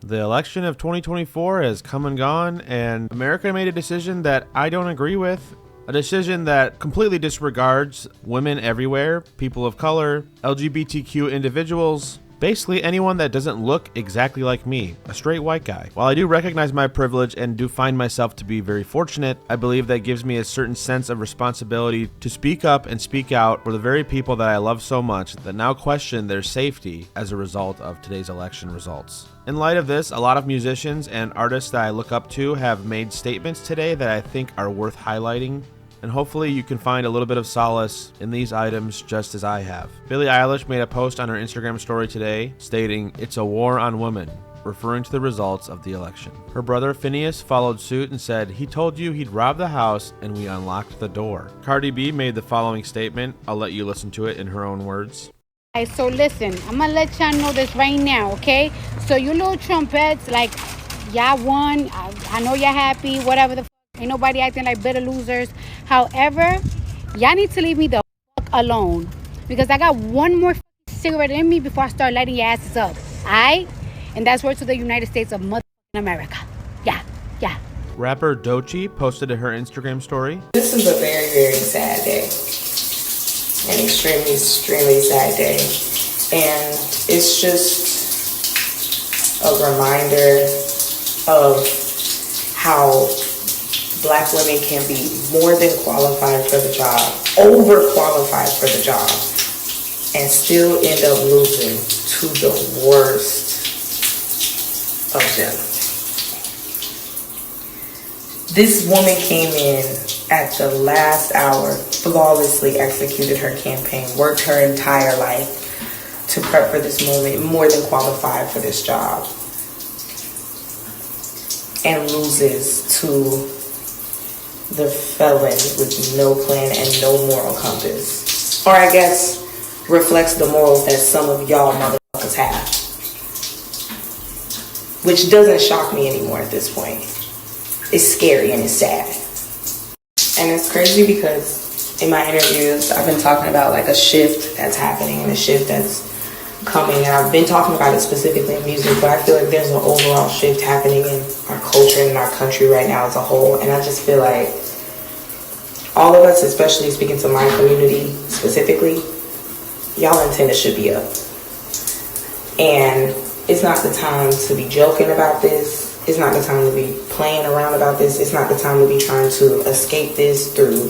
The election of 2024 has come and gone, and America made a decision that I don't agree with. A decision that completely disregards women everywhere, people of color, LGBTQ individuals, basically anyone that doesn't look exactly like me, a straight white guy. While I do recognize my privilege and do find myself to be very fortunate, I believe that gives me a certain sense of responsibility to speak up and speak out for the very people that I love so much that now question their safety as a result of today's election results. In light of this, a lot of musicians and artists that I look up to have made statements today that I think are worth highlighting. And hopefully you can find a little bit of solace in these items just as I have. Billie Eilish made a post on her Instagram story today stating, "It's a war on women," referring to the results of the election. Her brother Finneas followed suit and said, "He told you he'd rob the house and we unlocked the door." Cardi B made the following statement. I'll let you listen to it in her own words. So listen, I'm gonna let y'all know this right now, okay? So you little trumpets, like, y'all won. I know y'all happy, whatever the ain't nobody acting like bitter losers. However, y'all need to leave me the fuck alone, because I got one more cigarette in me before I start lighting your asses up. Alright? And that's word to the United States of motherfucking America. Yeah. Rapper Doechii posted to her Instagram story. This is a very, very sad day. An extremely, extremely sad day. And it's just a reminder of how Black women can be more than qualified for the job, overqualified for the job, and still end up losing to the worst of them. This woman came in at the last hour, flawlessly executed her campaign, worked her entire life to prep for this moment, more than qualified for this job, and loses to the felon with no plan and no moral compass. Or I guess reflects the morals that some of y'all motherfuckers have. Which doesn't shock me anymore at this point. It's scary and it's sad. And it's crazy because in my interviews, I've been talking about like a shift that's happening and a shift that's coming. And I've been talking about it specifically in music, but I feel like there's an overall shift happening in our culture and in our country right now as a whole. And I just feel like all of us, especially speaking to my community specifically, y'all antennas should be up. And it's not the time to be joking about this. It's not the time to be playing around about this. It's not the time to be trying to escape this through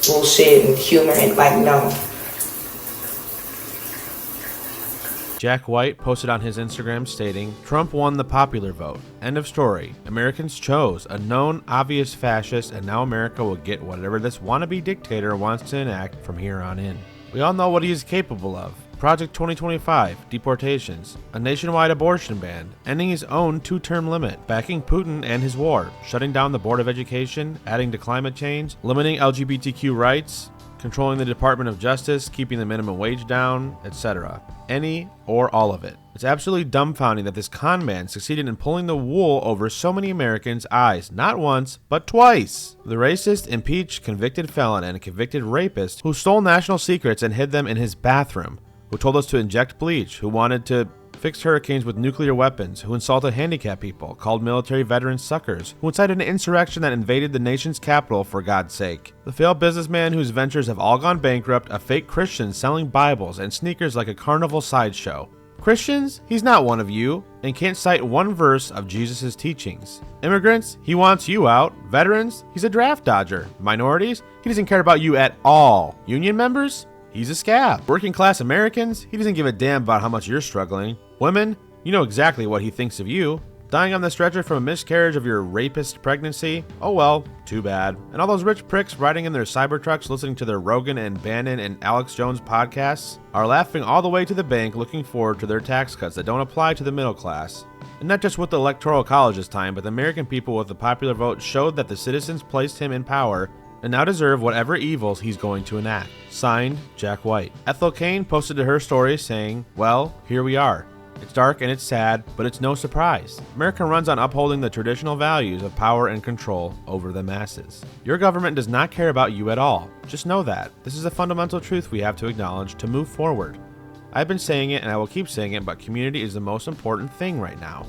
bullshit and humor and no. Jack White posted on his Instagram stating, "Trump won the popular vote. End of story. Americans chose a known, obvious fascist, and now America will get whatever this wannabe dictator wants to enact from here on in. We all know what he is capable of. Project 2025, deportations, a nationwide abortion ban, ending his own 2-term limit, backing Putin and his war, shutting down the Board of Education, adding to climate change, limiting LGBTQ rights, controlling the Department of Justice, keeping the minimum wage down, etc. Any or all of it. It's absolutely dumbfounding that this con man succeeded in pulling the wool over so many Americans' eyes, not once, but twice. The racist, impeached, convicted felon and convicted rapist who stole national secrets and hid them in his bathroom, who told us to inject bleach, who wanted to fix hurricanes with nuclear weapons, who insulted handicapped people, called military veterans suckers, who incited an insurrection that invaded the nation's capital for God's sake. The failed businessman whose ventures have all gone bankrupt, a fake Christian selling Bibles and sneakers like a carnival sideshow. Christians? He's not one of you, and can't cite one verse of Jesus' teachings. Immigrants? He wants you out. Veterans? He's a draft dodger. Minorities? He doesn't care about you at all. Union members? He's a scab. Working class Americans? He doesn't give a damn about how much you're struggling. Women? You know exactly what he thinks of you. Dying on the stretcher from a miscarriage of your rapist pregnancy? Oh well, too bad. And all those rich pricks riding in their Cybertrucks listening to their Rogan and Bannon and Alex Jones podcasts are laughing all the way to the bank looking forward to their tax cuts that don't apply to the middle class. And not just with the Electoral College this time, but the American people with the popular vote showed that the citizens placed him in power and now deserve whatever evils he's going to enact. Signed, Jack White. Ethel Cain posted to her story saying, "Well, here we are. It's dark and it's sad, but it's no surprise. America runs on upholding the traditional values of power and control over the masses. Your government does not care about you at all. Just know that. This is a fundamental truth we have to acknowledge to move forward. I've been saying it and I will keep saying it, but community is the most important thing right now.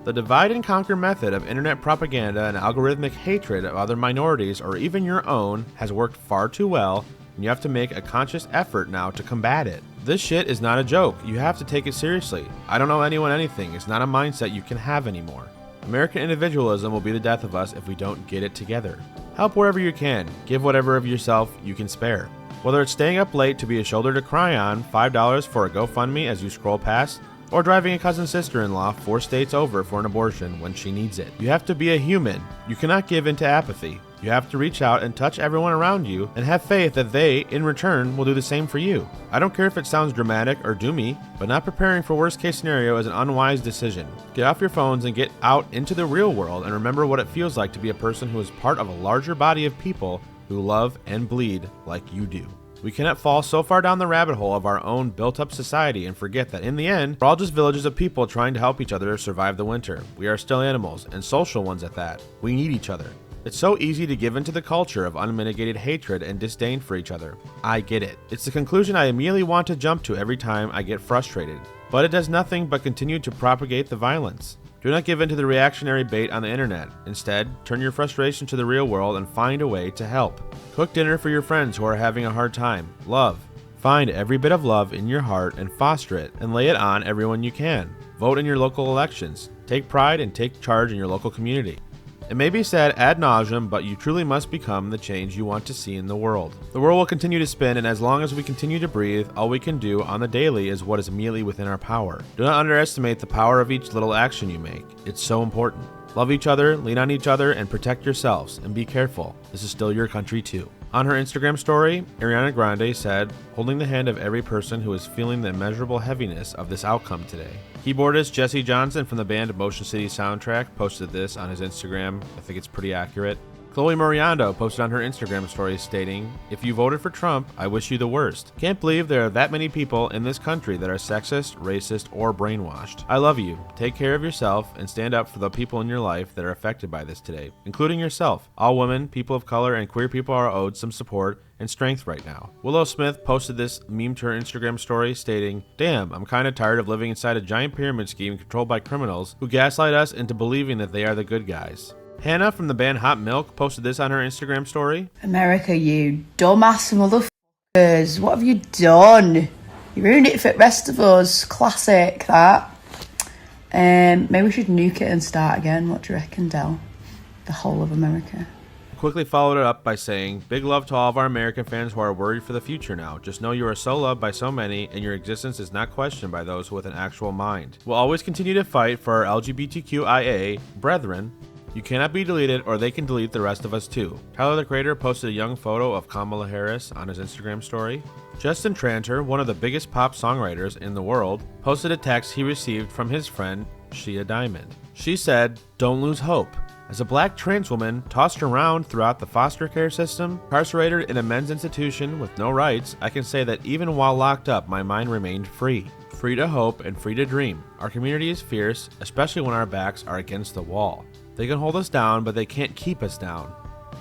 The divide and conquer method of internet propaganda and algorithmic hatred of other minorities or even your own has worked far too well, and you have to make a conscious effort now to combat it. This shit is not a joke. You have to take it seriously. I don't know anyone anything. It's not a mindset you can have anymore. American individualism will be the death of us if we don't get it together. Help wherever you can. Give whatever of yourself you can spare. Whether it's staying up late to be a shoulder to cry on, $5 for a GoFundMe as you scroll past, or driving a cousin sister-in-law 4 states over for an abortion when she needs it. You have to be a human. You cannot give into apathy. You have to reach out and touch everyone around you and have faith that they, in return, will do the same for you. I don't care if it sounds dramatic or doomy, but not preparing for worst case scenario is an unwise decision. Get off your phones and get out into the real world and remember what it feels like to be a person who is part of a larger body of people who love and bleed like you do. We cannot fall so far down the rabbit hole of our own built-up society and forget that in the end, we're all just villages of people trying to help each other survive the winter. We are still animals, and social ones at that. We need each other. It's so easy to give into the culture of unmitigated hatred and disdain for each other. I get it. It's the conclusion I immediately want to jump to every time I get frustrated. But it does nothing but continue to propagate the violence. Do not give in to the reactionary bait on the internet. Instead, turn your frustration to the real world and find a way to help. Cook dinner for your friends who are having a hard time. Love. Find every bit of love in your heart and foster it, and lay it on everyone you can. Vote in your local elections. Take pride and take charge in your local community. It may be said ad nauseum, but you truly must become the change you want to see in the world. The world will continue to spin, and as long as we continue to breathe, all we can do on the daily is what is immediately within our power. Do not underestimate the power of each little action you make. It's so important. Love each other, lean on each other, and protect yourselves, and be careful. This is still your country too. On her Instagram story, Ariana Grande said, holding the hand of every person who is feeling the immeasurable heaviness of this outcome today. Keyboardist Jesse Johnson from the band Motion City Soundtrack posted this on his Instagram. I think it's pretty accurate. Chloe Moriondo posted on her Instagram story stating, if you voted for Trump, I wish you the worst. Can't believe there are that many people in this country that are sexist, racist, or brainwashed. I love you. Take care of yourself and stand up for the people in your life that are affected by this today, including yourself. All women, people of color, and queer people are owed some support and strength right now. Willow Smith posted this meme to her Instagram story stating, damn, I'm kinda tired of living inside a giant pyramid scheme controlled by criminals who gaslight us into believing that they are the good guys. Hannah from the band Hot Milk posted this on her Instagram story. America, you dumbass motherfuckers. What have you done? You ruined it for the rest of us. Classic, that. Maybe we should nuke it and start again. What do you reckon, Del? The whole of America. Quickly followed it up by saying, big love to all of our American fans who are worried for the future now. Just know you are so loved by so many and your existence is not questioned by those with an actual mind. We'll always continue to fight for our LGBTQIA brethren. You cannot be deleted or they can delete the rest of us too. Tyler the Creator posted a young photo of Kamala Harris on his Instagram story. Justin Tranter, one of the biggest pop songwriters in the world, posted a text he received from his friend Shea Diamond. She said, don't lose hope. As a black trans woman tossed around throughout the foster care system, incarcerated in a men's institution with no rights, I can say that even while locked up, my mind remained free. Free to hope and free to dream. Our community is fierce, especially when our backs are against the wall. They can hold us down, but they can't keep us down.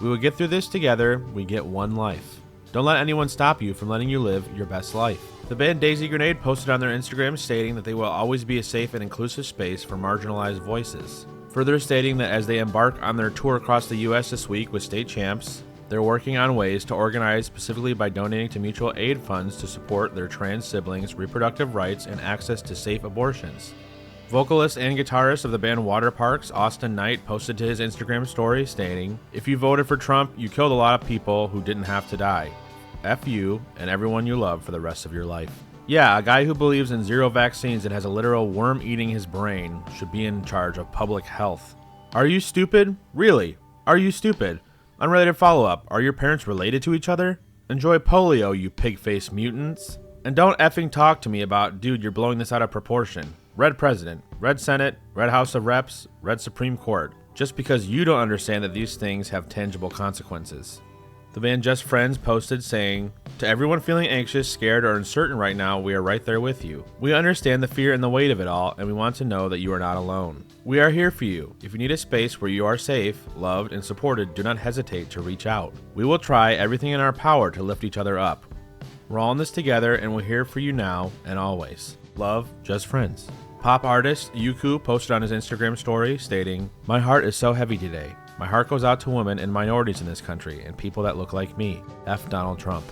We will get through this together. We get one life. Don't let anyone stop you from letting you live your best life. The band Daisy Grenade posted on their Instagram stating that they will always be a safe and inclusive space for marginalized voices. Further stating that as they embark on their tour across the U.S. this week with state champs, they're working on ways to organize specifically by donating to mutual aid funds to support their trans siblings' reproductive rights and access to safe abortions. Vocalist and guitarist of the band Waterparks, Awsten Knight, posted to his Instagram story stating, if you voted for Trump, you killed a lot of people who didn't have to die. F you and everyone you love for the rest of your life. Yeah, a guy who believes in zero vaccines and has a literal worm eating his brain should be in charge of public health. Are you stupid? Really? Are you stupid? Unrelated follow-up. Are your parents related to each other? Enjoy polio, you pig-faced mutants. And don't effing talk to me about, dude, you're blowing this out of proportion. Red President, Red Senate, Red House of Reps, Red Supreme Court. Just because you don't understand that these things have tangible consequences. The band Just Friends posted saying, to everyone feeling anxious, scared, or uncertain right now, we are right there with you. We understand the fear and the weight of it all, and we want to know that you are not alone. We are here for you. If you need a space where you are safe, loved, and supported, do not hesitate to reach out. We will try everything in our power to lift each other up. We're all in this together, and we're here for you now and always. Love, Just Friends. Pop artist Yueku posted on his Instagram story stating, "My heart is so heavy today. My heart goes out to women and minorities in this country and people that look like me. F Donald Trump."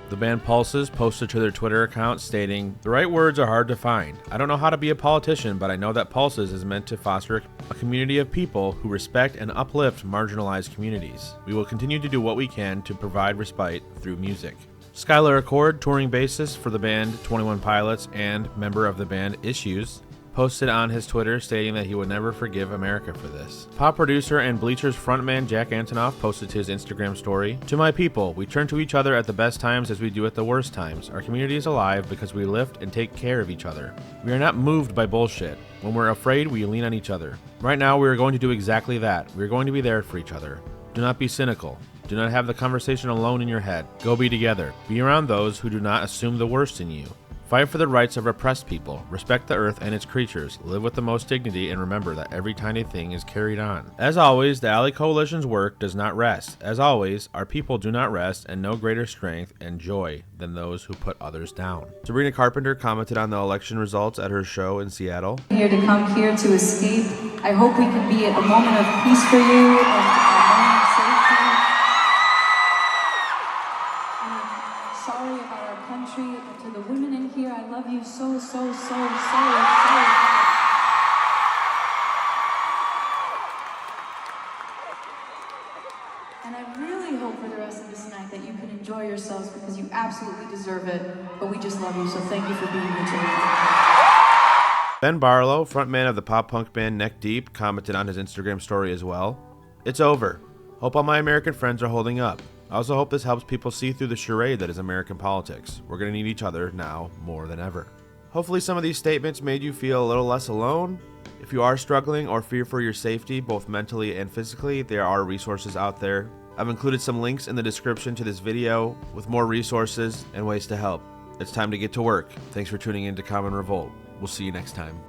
The band Pulses posted to their Twitter account stating, "The right words are hard to find. I don't know how to be a politician, but I know that Pulses is meant to foster a community of people who respect and uplift marginalized communities. We will continue to do what we can to provide respite through music." Skyler Acord, touring bassist for the band 21 Pilots and member of the band Issues, posted on his Twitter stating that he would never forgive America for this. Pop producer and Bleachers frontman Jack Antonoff posted to his Instagram story, "To my people, we turn to each other at the best times as we do at the worst times. Our community is alive because we lift and take care of each other. We are not moved by bullshit. When we're afraid, we lean on each other. Right now, we are going to do exactly that. We are going to be there for each other. Do not be cynical. Do not have the conversation alone in your head. Go be together. Be around those who do not assume the worst in you. Fight for the rights of oppressed people. Respect the earth and its creatures. Live with the most dignity and remember that every tiny thing is carried on." As always, the Ally Coalition's work does not rest. As always, our people do not rest and no greater strength and joy than those who put others down. Sabrina Carpenter commented on the election results at her show in Seattle. Here to come here to escape. I hope we can be a moment of peace for you and a moment of safety. I'm sorry about our country, but to the women in here, I love you so, so, so, so, so. And I really hope for the rest of this night that you can enjoy yourselves because you absolutely deserve it. But we just love you, so thank you for being here today. Ben Barlow, frontman of the pop-punk band Neck Deep, commented on his Instagram story as well. "It's over. Hope all my American friends are holding up. I also hope this helps people see through the charade that is American politics. We're going to need each other now more than ever." Hopefully some of these statements made you feel a little less alone. If you are struggling or fear for your safety, both mentally and physically, there are resources out there. I've included some links in the description to this video with more resources and ways to help. It's time to get to work. Thanks for tuning in to Common Revolt. We'll see you next time.